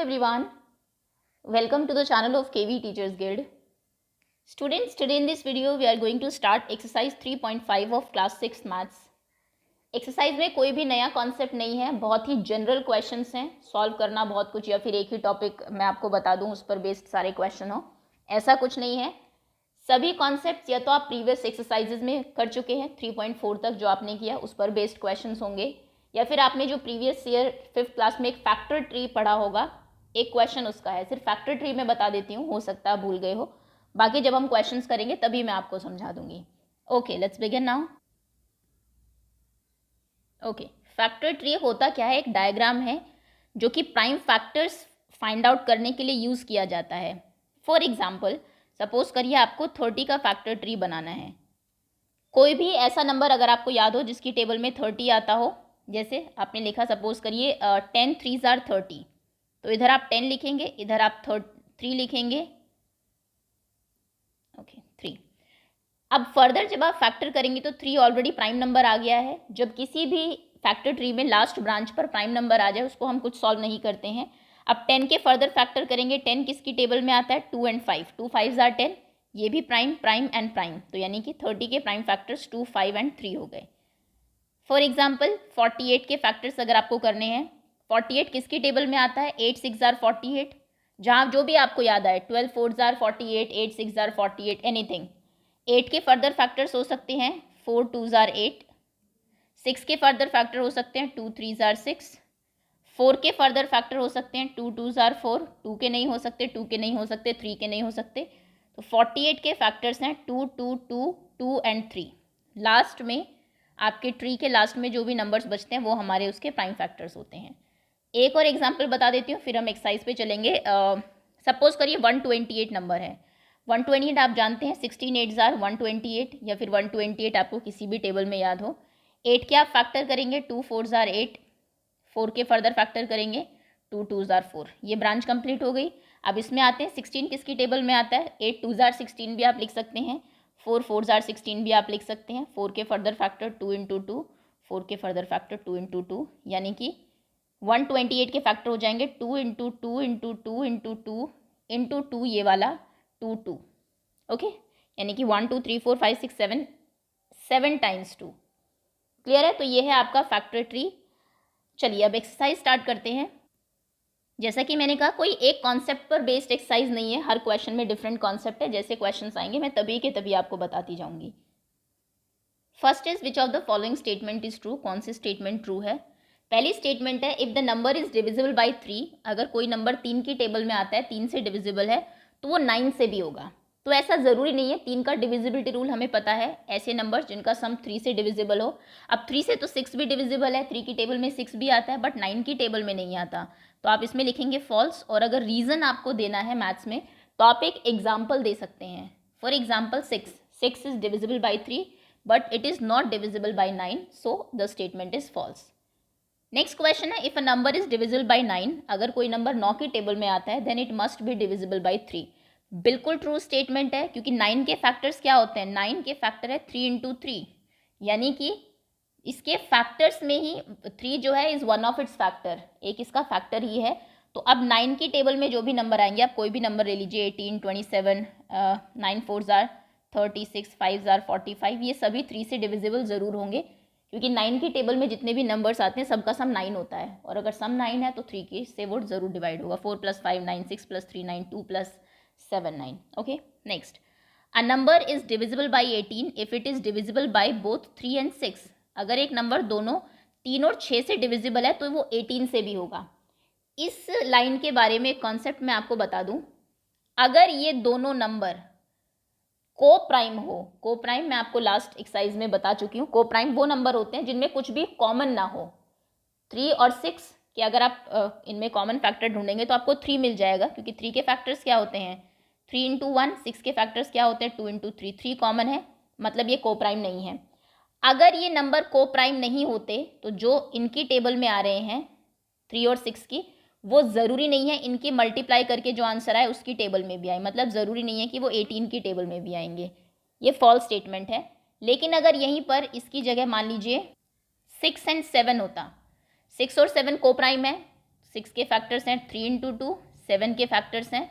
everyone. Welcome to the channel of KV Teachers Guild. Students, today in this video we are going to start exercise 3.5 of class 6 maths. Exercise में कोई भी नया concept नहीं है, बहुत ही general questions हैं, solve करना बहुत कुछ या फिर एक ही टॉपिक मैं आपको बता दूं उस पर बेस्ड सारे क्वेश्चन हो, ऐसा कुछ नहीं है. सभी कॉन्सेप्ट्स या तो आप प्रीवियस एक्सरसाइजेज में कर चुके हैं 3.4 तक जो आपने किया उस पर बेस्ड क्वेश्चंस होंगे, या फिर आपने जो प्रीवियस ईयर 5th क्लास में एक फैक्टर ट्री पढ़ा होगा, एक क्वेश्चन उसका है. सिर्फ फैक्टर ट्री में बता देती हूँ, हो सकता है भूल गए हो, बाकी जब हम क्वेश्चंस करेंगे तभी मैं आपको समझा दूंगी. Okay, let's begin now. Okay, factor tree होता क्या है? एक डायग्राम है जो कि प्राइम फैक्टर्स फाइंड आउट करने के लिए यूज़ किया जाता है. फॉर एग्जाम्पल, सपोज करिए आपको 30 का फैक्टर ट्री बनाना है. कोई भी ऐसा नंबर अगर आपको याद हो जिसकी टेबल में 30 आता हो, जैसे आपने लिखा सपोज करिए 10 3s are 30, तो इधर आप 10 लिखेंगे, इधर आप 3 लिखेंगे. ओके, 3. अब फर्दर जब आप फैक्टर करेंगे तो 3 ऑलरेडी प्राइम नंबर आ गया है. जब किसी भी फैक्टर ट्री में लास्ट ब्रांच पर प्राइम नंबर आ जाए उसको हम कुछ सॉल्व नहीं करते हैं. अब 10 के फर्दर फैक्टर करेंगे. 10 किसकी टेबल में आता है? 2 and 5. 2 5s are 10, ये भी प्राइम, प्राइम एंड प्राइम, तो यानी कि 30 के प्राइम फैक्टर्स 2 5 and 3 हो गए. फॉर एग्जाम्पल 48 के फैक्टर्स अगर आपको करने हैं, 48 किसकी टेबल में आता है? 8 6 are 48, जहाँ जो भी आपको याद आए. 12 4s are 48, 8 6 are 48, एनीथिंग. 8 के फर्दर फैक्टर्स हो सकते हैं 4 2s are 8. 6 के फर्दर फैक्टर हो सकते हैं 2 3s are 6. 4 के फर्दर फैक्टर हो सकते हैं 2 2s are 4. 2 के नहीं हो सकते, 2 के नहीं हो सकते, 3 के नहीं हो सकते. तो 48 के फैक्टर्स हैं 2 2 2 2 and 3. लास्ट में आपके ट्री के लास्ट में जो भी नंबर्स बचते हैं वो हमारे उसके प्राइम फैक्टर्स होते हैं. एक और एग्जाम्पल बता देती हूँ फिर हम एक्सरसाइज पे चलेंगे. सपोज करिए 128 नंबर है. 128 आप जानते हैं 16 8s are 128, या फिर 128 आपको किसी भी टेबल में याद हो. 8 के आप फैक्टर करेंगे 2 4s are 8. 4 के फर्दर फैक्टर करेंगे 2 2s are 4. ये ब्रांच कंप्लीट हो गई. अब इसमें आते हैं 16 किसकी टेबल में आता है? 8 2s are 16 भी आप लिख सकते हैं, 4 4s are 16 भी आप लिख सकते हैं. 4 के फर्दर फैक्टर 2 into 2, 4 के फर्दर फैक्टर 2 into 2, यानी कि 128 के फैक्टर हो जाएंगे 2 into 2 into 2 into 2 into 2, ये वाला 2 2. ओके, यानी कि 1 2 3 4 5 6 7, 7 times 2. क्लियर है? तो ये है आपका फैक्टर ट्री. चलिए अब एक्सरसाइज स्टार्ट करते हैं. जैसा कि मैंने कहा, कोई एक कॉन्सेप्ट पर बेस्ड एक्सरसाइज नहीं है, हर क्वेश्चन में डिफरेंट कॉन्सेप्ट है. जैसे क्वेश्चंस आएंगे मैं तभी के तभी आपको बताती जाऊंगी. First is which of the following statement is true. कौन सी स्टेटमेंट ट्रू है? पहली स्टेटमेंट है if the number is divisible by 3. अगर कोई नंबर 3 की टेबल में आता है, 3 से डिविजिबल है, तो वो 9 से भी होगा. तो ऐसा ज़रूरी नहीं है. 3 का डिविजिबिलिटी रूल हमें पता है. ऐसे नंबर जिनका सम 3 से डिविजिबल हो. अब 3 से तो 6 भी डिविजिबल है, 3 की टेबल में 6 भी आता है, बट 9 की टेबल में नहीं आता. तो आप इसमें लिखेंगे फॉल्स. और अगर रीज़न आपको देना है मैथ्स में तो आप एक एग्जाम्पल दे सकते हैं. For example 6 is divisible by 3 but it is not divisible by 9, so the statement is false. Next question है if a number is divisible by 9. अगर कोई नंबर 9 की टेबल में आता है then it must be divisible by 3. बिल्कुल true statement है, क्योंकि 9 के फैक्टर्स क्या होते हैं? 9 के फैक्टर है 3 into 3, यानी कि इसके फैक्टर्स में ही 3 जो है is one of its factor, एक इसका फैक्टर ही है. तो अब 9 की टेबल में जो भी नंबर आएंगे, आप कोई भी नंबर ले लीजिए, 18 27, 9 4s are 36, 5s are 45, ये सभी 3 से डिविजिबल ज़रूर होंगे, क्योंकि 9 की टेबल में जितने भी नंबर्स आते हैं सबका सम 9 होता है. और अगर सम 9 है तो 3 की से वो ज़रूर डिवाइड होगा. 4 + 5 9, 6 + 3 9, 2 + 7 9. Okay, next. A number is divisible by 18 if it is divisible by both 3 and 6. अगर एक नंबर दोनों 3 और 6 से डिविजिबल है तो वो 18 से भी होगा. इस लाइन के बारे में एक कॉन्सेप्ट मैं आपको बता दूं. अगर ये दोनों नंबर को प्राइम हो, को प्राइम मैं आपको लास्ट एक्सरसाइज में बता चुकी हूँ. को प्राइम वो नंबर होते हैं जिनमें कुछ भी कॉमन ना हो. 3 और 6 कि अगर आप इनमें कॉमन फैक्टर ढूंढेंगे तो आपको 3 मिल जाएगा, क्योंकि 3 के फैक्टर्स क्या होते हैं? 3 into 1. 6 के फैक्टर्स क्या होते हैं? 2 into 3. 3 कॉमन है, मतलब ये को प्राइम नहीं है. अगर ये नंबर को प्राइम नहीं होते तो जो इनकी टेबल में आ रहे हैं 3 और 6 की, वो ज़रूरी नहीं है इनकी मल्टीप्लाई करके जो आंसर आए उसकी टेबल में भी आए. मतलब ज़रूरी नहीं है कि वो 18 की टेबल में भी आएंगे. ये फॉल्स स्टेटमेंट है. लेकिन अगर यहीं पर इसकी जगह मान लीजिए 6 and 7 होता, 6 और 7 को प्राइम है, 6 के फैक्टर्स हैं 3 इंटू 2, 7 के फैक्टर्स हैं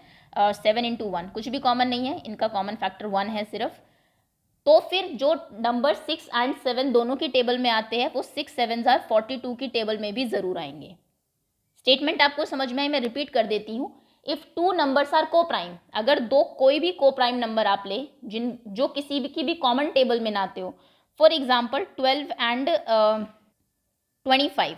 7 इंटू 1, कुछ भी कॉमन नहीं है, इनका कॉमन फैक्टर 1 है सिर्फ। तो फिर जो नंबर 6 एंड 7 दोनों की टेबल में आते हैं वो 6 7 जार 42 की टेबल में भी ज़रूर आएंगे। स्टेटमेंट आपको समझ में आई, मैं रिपीट कर देती हूँ। If two numbers are co prime, अगर दो कोई भी को प्राइम नंबर आप ले जो किसी भी की भी कॉमन टेबल में ना आते हो, फॉर एग्जाम्पल 12 एंड 25,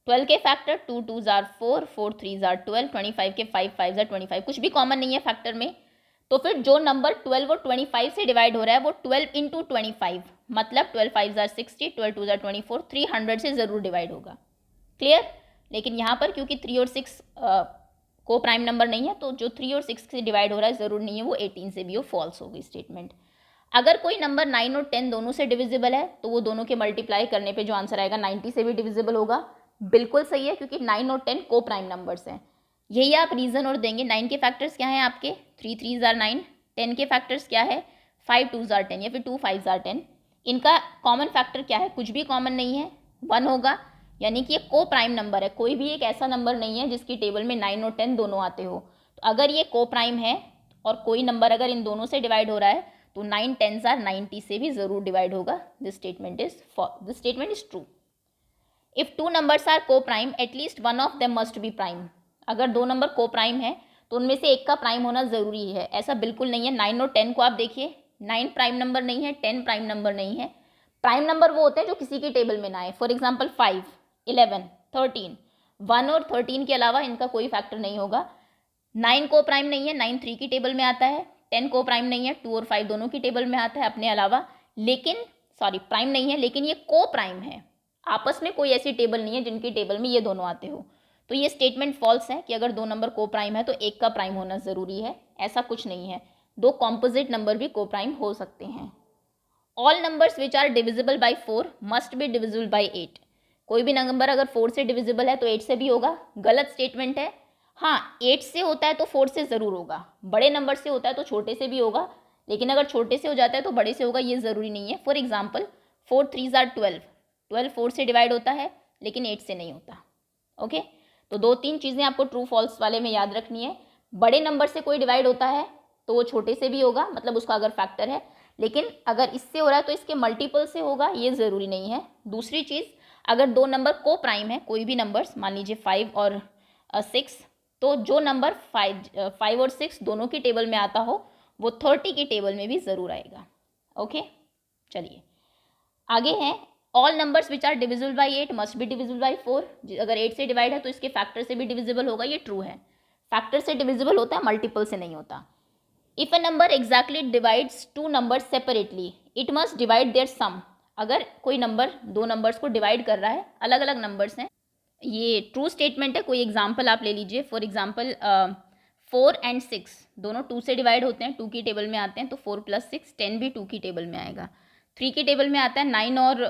12 के फैक्टर 2 2 जार 4, 4 3 जार 12, 25 के 5 5 जार 25, कुछ भी कॉमन नहीं है फैक्टर में। तो फिर जो नंबर 12 और 25 से डिवाइड हो रहा है वो 12 इंटू 25, मतलब 12 5 जार 60, 12 2 जार 24, 300 से ज़रूर डिवाइड होगा। क्लियर? लेकिन यहाँ पर क्योंकि 3 और 6 को प्राइम नंबर नहीं है, तो जो 3 और 6 से डिवाइड हो रहा है ज़रूर नहीं है वो 18 से भी हो, फॉल्स होगी स्टेटमेंट। अगर कोई नंबर 9 और 10 दोनों से डिविजिबल है तो वो दोनों के मल्टीप्लाई करने पे जो आंसर आएगा 90 से भी डिविजिबल होगा। बिल्कुल सही है, क्योंकि 9 और 10 को प्राइम नंबर्स हैं। यही आप रीज़न और देंगे। 9 के फैक्टर्स क्या हैं आपके? 3 3 जार 9, 10 के फैक्टर्स क्या है? 5 2 जार 10 या फिर 2 5 जार 10। इनका कॉमन फैक्टर क्या है? कुछ भी कॉमन नहीं है, 1 होगा, यानी कि ये को प्राइम नंबर है। कोई भी एक ऐसा नंबर नहीं है जिसकी टेबल में 9 और 10 दोनों आते हो। तो अगर ये को प्राइम है और कोई नंबर अगर इन दोनों से डिवाइड हो रहा है तो 9 10 जार 90 से भी ज़रूर डिवाइड होगा। This statement is true. If two numbers are co prime at least one of them must be prime. अगर दो नंबर को प्राइम है तो उनमें से एक का प्राइम होना ज़रूरी है। ऐसा बिल्कुल नहीं है। 9 और 10 को आप देखिए, 9 प्राइम नंबर नहीं है, 10 प्राइम नंबर नहीं है। प्राइम नंबर वो होते हैं जो किसी की टेबल में ना आए। फॉर एग्जाम्पल 5, 11, 13, 1 और 13 के अलावा इनका कोई फैक्टर नहीं होगा। 9 को प्राइम नहीं है, 9 3 की टेबल में आता है। 10 को प्राइम नहीं है, 2 और 5 दोनों की टेबल में आता है अपने अलावा। लेकिन प्राइम नहीं है, लेकिन ये को प्राइम है। आपस में कोई ऐसी टेबल नहीं है जिनकी टेबल में ये दोनों आते हो। तो ये स्टेटमेंट फॉल्स है कि अगर दो नंबर को प्राइम है तो एक का प्राइम होना ज़रूरी है। ऐसा कुछ नहीं है। दो कॉम्पोजिट नंबर भी को प्राइम हो सकते हैं। All numbers which are divisible by 4 must be divisible by 8। कोई भी नंबर अगर 4 से डिविजिबल है तो 8 से भी होगा। गलत स्टेटमेंट है। हाँ, 8 से होता है तो 4 से ज़रूर होगा। बड़े नंबर से होता है तो छोटे से भी होगा, लेकिन अगर छोटे से हो जाता है तो बड़े से होगा, ये ज़रूरी नहीं है। फॉर एग्जाम्पल 4 3 जार 12, 12 4 से डिवाइड होता है लेकिन 8 से नहीं होता। ओके, तो 2-3 चीज़ें आपको ट्रू फॉल्स वाले में याद रखनी है। बड़े नंबर से कोई डिवाइड होता है तो वो छोटे से भी होगा, मतलब उसका अगर फैक्टर है, लेकिन अगर इससे हो रहा है तो इसके मल्टीपल से होगा, ये ज़रूरी नहीं है। दूसरी चीज़, अगर दो नंबर को प्राइम है, कोई भी नंबर्स, मान लीजिए 5 और 6, तो जो नंबर 5 और 6 दोनों की टेबल में आता हो वो 30 की टेबल में भी ज़रूर आएगा। ओके, चलिए आगे हैं। All numbers which are divisible by 8 must be divisible by 4। अगर 8 से डिवाइड है तो इसके फैक्टर से भी डिविजिबल होगा, ये ट्रू है। फैक्टर से डिविजिबल होता है, मल्टीपल से नहीं होता। If a number exactly divides two numbers separately it must divide their sum. अगर कोई नंबर दो नंबर्स को डिवाइड कर रहा है, अलग अलग नंबर्स हैं, ये ट्रू स्टेटमेंट है। कोई एग्जाम्पल आप ले लीजिए। फॉर एग्जाम्पल 4 एंड 6 दोनों 2 से डिवाइड होते हैं, 2 की टेबल में आते हैं, तो 4 + 6 10 भी 2 की टेबल में आएगा। 3 की टेबल में आता है 9 और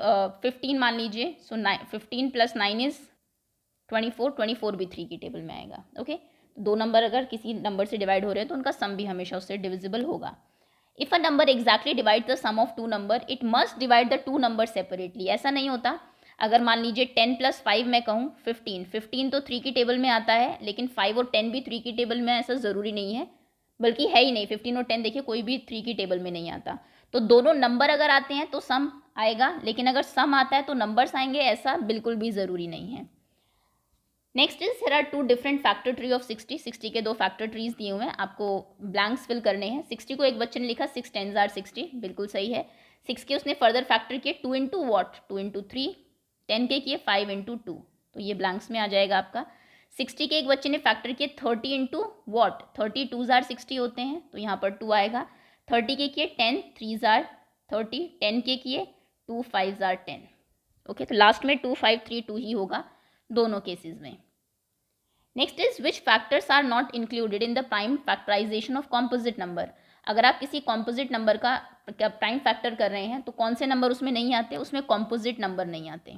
15 मान लीजिए, सो 15 + 9 इज़ 24, 24 भी 3 की टेबल में आएगा। ओके, दो नंबर अगर किसी नंबर से डिवाइड हो रहे हैं तो उनका सम भी हमेशा उससे डिविजिबल होगा। If a number exactly divide the sum of two number it must divide the two number separately. ऐसा नहीं होता। अगर मान लीजिए 10 + 5 मैं कहूँ 15, 15 तो 3 की टेबल में आता है, लेकिन 5 और 10 भी 3 की टेबल में, ऐसा ज़रूरी नहीं है, बल्कि है ही नहीं। 15 और 10 देखिए कोई भी 3 की टेबल में नहीं आता। तो दोनों नंबर अगर आते हैं तो सम आएगा, लेकिन अगर सम आता है तो नंबर्स आएंगे, ऐसा बिल्कुल भी ज़रूरी नहीं है। Next is there are 2 different factor tree of 60। 60 के 2 फैक्टर ट्रीज दिए हुए हैं, आपको ब्लैंक्स फिल करने हैं। 60 को एक बच्चे ने लिखा 6 10s are 60, बिल्कुल सही है। 6 के उसने फर्दर फैक्टर किए 2 इंटू वॉट, 2 इंटू 3। 10 के किए 5 इंटू 2, तो ये ब्लैंक्स में आ जाएगा आपका। 60 के एक बच्चे ने फैक्टर किए 30 इंटू वॉट, 30 2s are 60 होते हैं, तो यहाँ पर 2 आएगा। 30 के किए 10 3s are 30, 10 के किए 2 5s are 10। ओके, तो लास्ट में 2 5 3 2 ही होगा दोनों केसेस में। Next is which factors are not included in the prime factorization of composite number. अगर आप किसी कॉम्पोजिट नंबर का प्राइम फैक्टर कर रहे हैं तो कौन से नंबर उसमें नहीं आते? उसमें कॉम्पोजिट नंबर नहीं आते,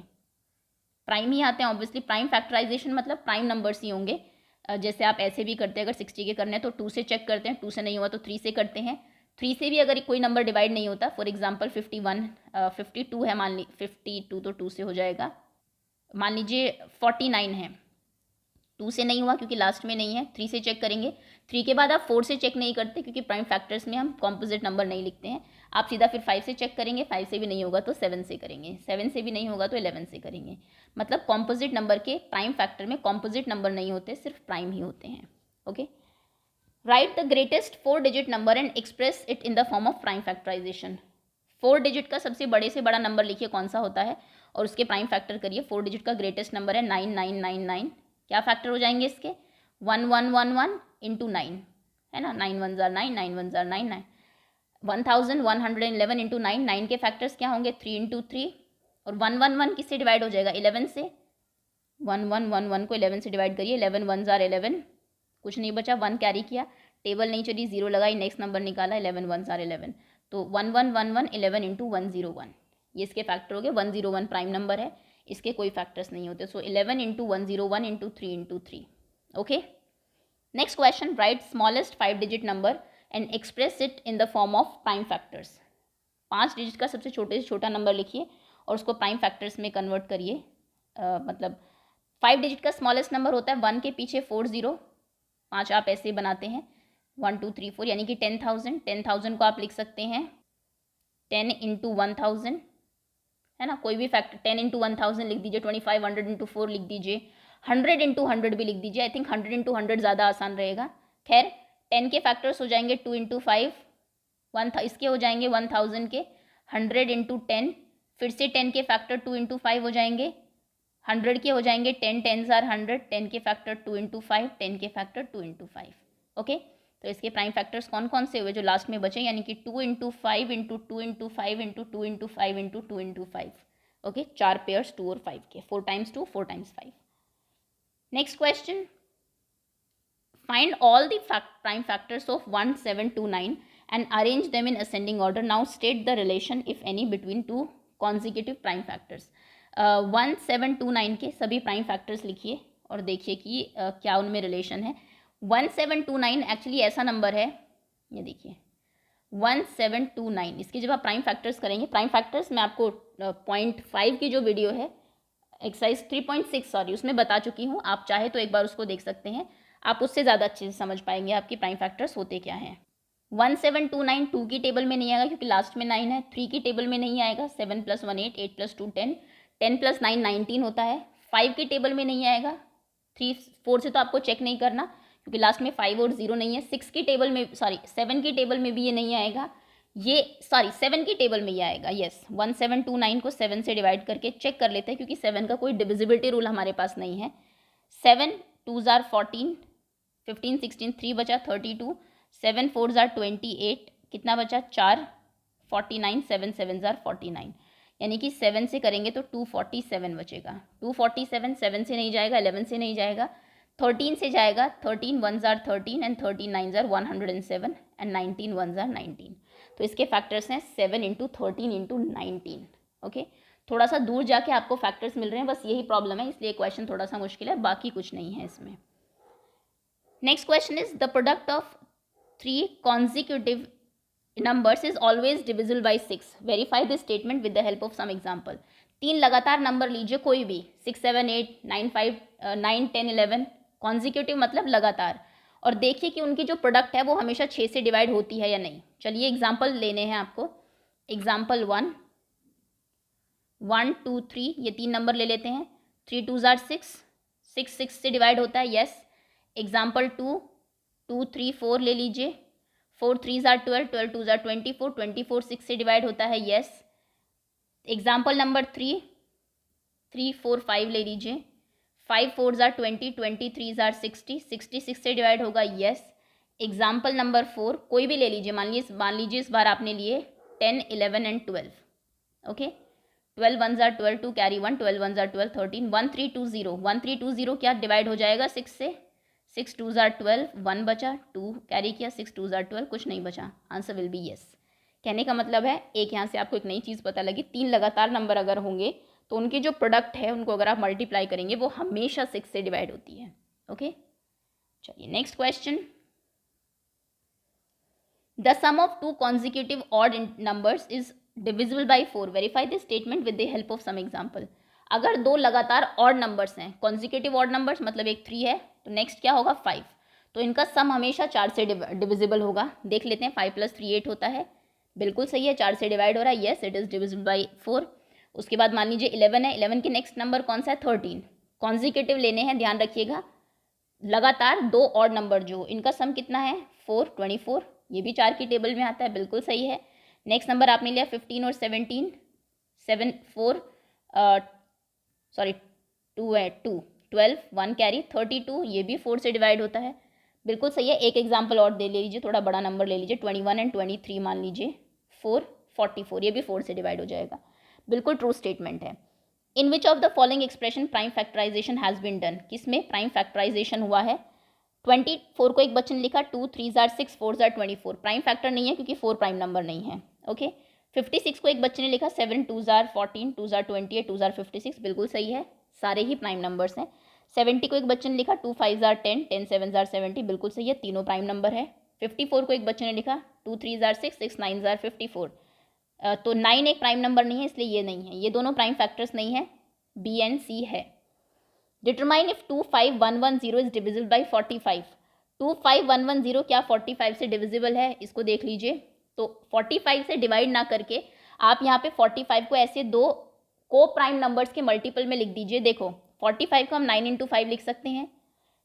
प्राइम ही आते हैं। ऑब्वियसली प्राइम फैक्टराइजेशन मतलब प्राइम नंबर्स ही होंगे। जैसे आप ऐसे भी करते हैं, अगर 60 के करने हैं तो 2 से चेक करते हैं, 2 से नहीं हुआ तो 3 से करते हैं। 3 से भी अगर कोई नंबर डिवाइड नहीं होता, फॉर एग्जाम्पल 51 52 है, मान ली 52 तो 2 से हो जाएगा। मान लीजिए 49 है, 2 से नहीं हुआ क्योंकि लास्ट में नहीं है, 3 से चेक करेंगे। 3 के बाद आप 4 से चेक नहीं करते क्योंकि प्राइम फैक्टर्स में हम कॉम्पोजिट नंबर नहीं लिखते हैं। आप सीधा फिर 5 से चेक करेंगे, 5 से भी नहीं होगा तो 7 से करेंगे, 7 से भी नहीं होगा तो 11 से करेंगे। मतलब कॉम्पोजिट नंबर के प्राइम फैक्टर में कॉम्पोजिट नंबर नहीं होते, सिर्फ प्राइम ही होते हैं। Okay, write the greatest 4 digit number and express it in the form of prime factorization. 4 digit का सबसे बड़े से बड़ा नंबर लिखिए कौन सा होता है और उसके प्राइम फैक्टर करिए। 4 डिजिट का ग्रेटेस्ट नंबर है 9999। क्या फैक्टर हो जाएंगे इसके? 1111 इंटू 9 है ना, 9 1 जार 9, 9 1 जार 9, 9 1111 इंटू 9, 9 के फैक्टर्स क्या होंगे? 3 इंटू 3। और 111 किससे डिवाइड हो जाएगा? 11 से। 1111 को 11 से डिवाइड करिए, 11 1 जार 11, कुछ नहीं बचा, 1 कैरी किया, टेबल नहीं चली, 0 लगाई, नेक्स्ट नंबर निकाला, 11 1 जार 11। तो 1111 11 इंटू 101, ये इसके फैक्टर हो गए। 101 प्राइम नंबर है, इसके कोई फैक्टर्स नहीं होते। सो 11 into 101 into 3 into 3। Okay, next question, right smallest 5 digit number and express it in the form of prime factors. 5 digit का सबसे छोटे से छोटा नंबर लिखिए और उसको प्राइम फैक्टर्स में कन्वर्ट करिए। मतलब 5 डिजिट का स्मॉलेस्ट नंबर होता है 1 के पीछे 4 0, 5 आप ऐसे बनाते हैं 1 2 3 4, यानी कि 10,000। 10,000 को आप लिख सकते हैं 10 इंटू 1000, है ना, कोई भी फैक्टर 10 इंटू 1000 लिख दीजिए, 2500 इंटू 4 लिख दीजिए, 100 इंटू 100 भी लिख दीजिए। आई थिंक 100 इंटू 100 ज़्यादा आसान रहेगा। खैर 10 के फैक्टर्स हो जाएंगे 2 इंटू 5, 1 इसके हो जाएंगे 1000 के, 100 इंटू 10, फिर से 10 के फैक्टर 2 इंटू 5 हो जाएंगे, 100 के हो जाएंगे 10 10 आर 100, 10 के फैक्टर 2 इंटू 5, 10 के फैक्टर 2 इंटू 5। ओके, तो इसके प्राइम फैक्टर्स कौन कौन से हुए जो लास्ट में बचे, यानी कि 2 into 5 into 2 into 5 into 2 into 5 into 2 into 5। Okay, 4 pairs 2 और 5 के, 4 times 2 4 times 5। Next question, find all the prime factors of 1729 and arrange them in ascending order. Now state the relation if any between two consecutive prime factors. 1729 के सभी prime factors लिखिए और देखिए कि क्या उनमें रिलेशन है। 1729 एक्चुअली ऐसा नंबर है, ये देखिए 1729, इसके जब आप प्राइम फैक्टर्स करेंगे, प्राइम फैक्टर्स मैं आपको 0.5 की जो वीडियो है एक्सरसाइज 3.6 सॉरी उसमें बता चुकी हूँ, आप चाहे तो एक बार उसको देख सकते हैं, आप उससे ज़्यादा अच्छे से समझ पाएंगे आपकी प्राइम फैक्टर्स होते क्या हैं। 1729 2 की टेबल में नहीं आएगा क्योंकि लास्ट में 9 है, 3 की टेबल में नहीं आएगा, 7 + 1 8, 8 + 2 10, 10 + 9 19 होता है। 5 की टेबल में नहीं आएगा, 3 4 से तो आपको चेक नहीं करना क्योंकि लास्ट में 5 और 0 नहीं है। 6 की टेबल में 7 की टेबल में भी ये नहीं आएगा, ये 7 की टेबल में ये आएगा। यस, 1729 को 7 से डिवाइड करके चेक कर लेते हैं क्योंकि 7 का कोई डिविजिबिलिटी रूल हमारे पास नहीं है। 7 2 जार 14, 15 16 3 बचा 32, 7 4 जार 28, कितना बचा 4, 49, 7 7 जार 49, यानी कि 7 से करेंगे तो 247 बचेगा। 247 7 से नहीं जाएगा, 11 से नहीं जाएगा, 13 से जाएगा, 13 1 jar 13 and 13 9 jar 107 and 19 1 jar 19। तो इसके फैक्टर्स हैं 7 इंटू 13 इंटू 19। ओके, थोड़ा सा दूर जाके आपको फैक्टर्स मिल रहे हैं, बस यही प्रॉब्लम है, इसलिए क्वेश्चन थोड़ा सा मुश्किल है, बाकी कुछ नहीं है इसमें। Next question is the product of 3 consecutive numbers is always divisible by 6. Verify this statement with the help of some example. 3 लगातार नंबर लीजिए कोई भी, 6 7 8 9 5 9 10 11, कॉन्जिक्यूटिव मतलब लगातार, और देखिए कि उनकी जो प्रोडक्ट है वो हमेशा 6 से डिवाइड होती है या नहीं। चलिए एग्जाम्पल लेने हैं आपको। एग्जाम्पल 1 1 2 3, ये 3 नंबर ले लेते हैं। 3 2 जार 6, 6 6 से डिवाइड होता है, यस। एग्जाम्पल 2 2 3 4 ले लीजिए। 4 3 जार 12, 12 2 जार 24, 24 6 से डिवाइड होता है, यस। एग्जाम्पल नंबर 3 3 4 5 ले लीजिए। 5 4 जार 20, 23 जार 60, 66 से डिवाइड होगा, यस। एग्जाम्पल नंबर 4 कोई भी ले लीजिए, मान लीजिए इस बार आपने लिए 10 11 and 12। Okay, 12 1 jar 12, 2 carry 1, 12 1 jar 12 13, 1 3 2 0, 1 3 2 0 क्या डिवाइड हो जाएगा 6 से, 6 2 जार 12, 1 बचा, 2 कैरी किया, 6 2 जार 12, कुछ नहीं बचा, आंसर विल बी यस। कहने का मतलब है एक यहाँ से आपको एक नई चीज़ पता लगी, 3 लगातार नंबर अगर होंगे तो उनकी जो प्रोडक्ट है उनको अगर आप मल्टीप्लाई करेंगे वो हमेशा 6 से डिवाइड होती है। ओके, चलिए next question, the sum of 2 consecutive odd numbers is divisible by 4. Verify this statement with the help of some example. अगर दो लगातार ऑड नंबर्स हैं, कॉन्जिक्यूटिव ऑड नंबर्स, मतलब एक 3 है तो नेक्स्ट क्या होगा 5, तो इनका सम हमेशा 4 से डिविजिबल होगा। देख लेते हैं, 5 + 3 8 होता है, बिल्कुल सही है, 4 से डिवाइड हो रहा है, yes it is divisible by 4। उसके बाद मान लीजिए 11 है, 11 के नेक्स्ट नंबर कौन सा है 13, कॉन्जिक्यूटिव लेने हैं, ध्यान रखिएगा, लगातार दो ऑड नंबर जो इनका सम कितना है 4 24, ये भी 4 की टेबल में आता है, बिल्कुल सही है। नेक्स्ट नंबर आपने लिया 15 और 17, 7 4 सॉरी 2 है 2 12 1 कैरी 32, ये भी 4 से डिवाइड होता है, बिल्कुल सही है। एक एग्जाम्पल और दे लीजिए, थोड़ा बड़ा नंबर ले लीजिए, 21 एंड 23 मान लीजिए 4 44, ये भी 4 से डिवाइड हो जाएगा, बिल्कुल ट्रू स्टेटमेंट है। In which of the following expression prime factorization has been done, किसमें प्राइम फैक्टराइजेशन हुआ है। 24 को एक बच्चे ने लिखा 2 3 जार 6 4 जार 24, प्राइम फैक्टर नहीं है क्योंकि 4 प्राइम नंबर नहीं है। ओके 56 को एक बच्चे ने लिखा 7 2 जार 14 2 जार 28 2 जार 56, बिल्कुल सही है, सारे ही प्राइम नंबर्स हैं। 70 को एक बच्चे ने लिखा 2 5 जार 10 10 7 जार 70, बिल्कुल सही है, तीनों प्राइम नंबर है। 54 को एक बच्चे ने लिखा 2 3 जार 6 6 9 जार 54, तो 9 एक प्राइम नंबर नहीं है इसलिए ये नहीं है, ये दोनों प्राइम फैक्टर्स नहीं है, बी एंड सी है। Determine if 25110 is divisible by 45, 25110 क्या 45 से डिविजिबल है, इसको देख लीजिए। तो 45 से डिवाइड ना करके आप यहाँ पे 45 को ऐसे दो को प्राइम नंबर्स के मल्टीपल में लिख दीजिए। देखो 45 को हम 9 × 5 लिख सकते हैं,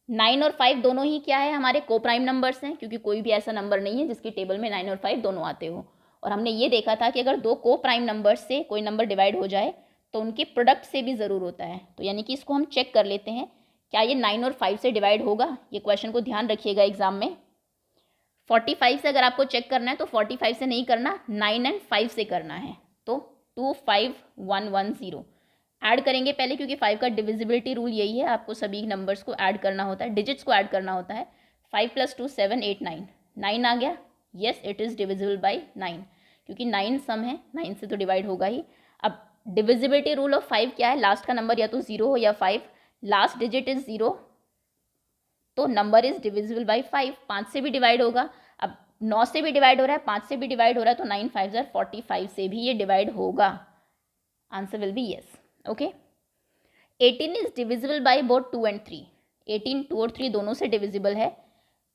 9 और 5 दोनों ही क्या है हमारे को प्राइम नंबर्स हैं, क्योंकि कोई भी ऐसा नंबर नहीं है जिसकी टेबल में 9 और 5 दोनों आते हो। और हमने ये देखा था कि अगर दो को प्राइम नंबर्स से कोई नंबर डिवाइड हो जाए तो उनके प्रोडक्ट से भी ज़रूर होता है, तो यानी कि इसको हम चेक कर लेते हैं क्या ये 9 और 5 से डिवाइड होगा। ये क्वेश्चन को ध्यान रखिएगा एग्जाम में, 45 से अगर आपको चेक करना है तो 45 से नहीं करना, 9 और 5 से करना है। तो 25110 ऐड करेंगे पहले, क्योंकि 5 का डिविजिबिलिटी रूल यही है, आपको सभी नंबर्स को ऐड करना होता है, डिजिट्स को ऐड करना होता है। 5 + 2 7 8 9, 9 आ गया, yes it is divisible by 9, क्योंकि 9 सम है, 9 से तो डिवाइड होगा ही। अब डिविजिबिलिटी रूल ऑफ 5 क्या है, लास्ट का नंबर या तो 0 हो या 5, लास्ट डिजिट इज 0, तो नंबर इज डिविजिबल बाई 5, 5 से भी डिवाइड होगा। अब 9 से भी डिवाइड हो रहा है, 5 से भी डिवाइड हो रहा है, तो 9 5 जार 45 से भी ये डिवाइड होगा, answer will be yes. Okay 18 is divisible by both 2 and 3, 18 2 और 3 दोनों से डिविजिबल है,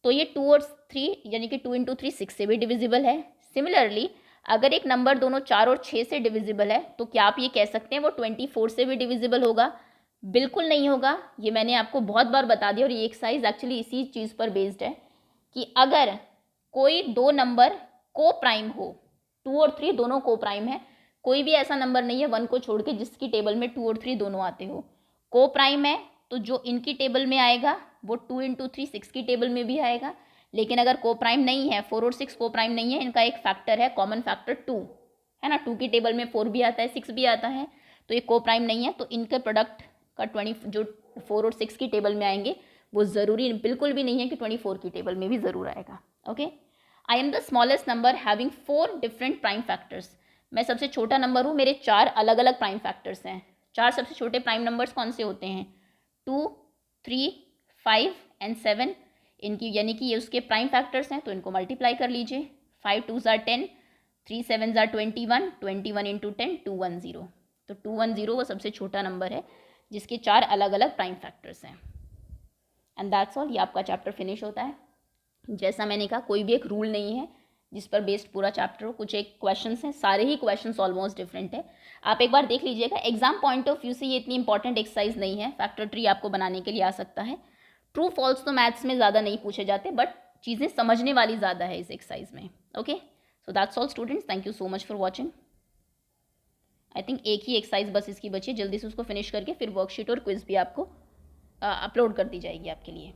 तो ये 2 और 3 यानी कि 2 × 3 6 से भी डिविजिबल है। सिमिलरली अगर एक नंबर दोनों 4 और 6 से डिविजिबल है तो क्या आप ये कह सकते हैं वो 24 से भी डिविजिबल होगा, बिल्कुल नहीं होगा। ये मैंने आपको बहुत बार बता दिया और ये एक्सरसाइज एक्चुअली इसी चीज़ पर बेस्ड है कि अगर कोई दो नंबर को प्राइम हो, 2 और 3 दोनों को प्राइम है, कोई भी ऐसा नंबर नहीं है 1 को छोड़ के जिसकी टेबल में 2 और 3 दोनों आते हो, को प्राइम है तो जो इनकी टेबल में आएगा वो 2 × 3 6 की टेबल में भी आएगा। लेकिन अगर को प्राइम नहीं है, 4 और 6 को प्राइम नहीं है, इनका एक फैक्टर है कॉमन फैक्टर 2 है ना, 2 की टेबल में 4 भी आता है 6 भी आता है, तो ये को प्राइम नहीं है, तो इनके प्रोडक्ट का 20 जो 4 और 6 की टेबल में आएंगे वो ज़रूरी बिल्कुल भी नहीं है कि 24 की टेबल में भी ज़रूर आएगा। Okay I am the smallest number having 4 different prime factors, मैं सबसे छोटा नंबर हूँ, मेरे 4 अलग अलग प्राइम फैक्टर्स हैं। 4 सबसे छोटे प्राइम नंबर्स कौन से होते हैं, 2 3 5 एंड 7, इनकी यानी कि ये उसके प्राइम फैक्टर्स हैं, तो इनको मल्टीप्लाई कर लीजिए, 5 2 जार 10 3 7 जार 21 21 × 10 210, तो 210 वो सबसे छोटा नंबर है जिसके 4 अलग अलग प्राइम फैक्टर्स हैं। एंड दैट्स ऑल, ये आपका चैप्टर फिनिश होता है। जैसा मैंने कहा कोई भी एक रूल नहीं है जिस पर बेस्ड पूरा चैप्टर हो, कुछ एक क्वेश्चंस हैं, सारे ही क्वेश्चंस ऑलमोस्ट डिफरेंट है, आप एक बार देख लीजिएगा। एग्जाम पॉइंट ऑफ व्यू से ये इतनी इंपॉर्टेंट एक्सरसाइज नहीं है, फैक्टर ट्री आपको बनाने के लिए आ सकता है। ट्रू फॉल्स तो मैथ्स में ज़्यादा नहीं पूछे जाते, बट चीज़ें समझने वाली ज़्यादा है इस एक्सरसाइज में। Okay so that's all students, thank you so much for watching. I think एक ही एक्सरसाइज बस इसकी बची है, जल्दी से उसको फिनिश करके फिर वर्कशीट और क्विज भी आपको अपलोड कर दी जाएगी आपके लिए।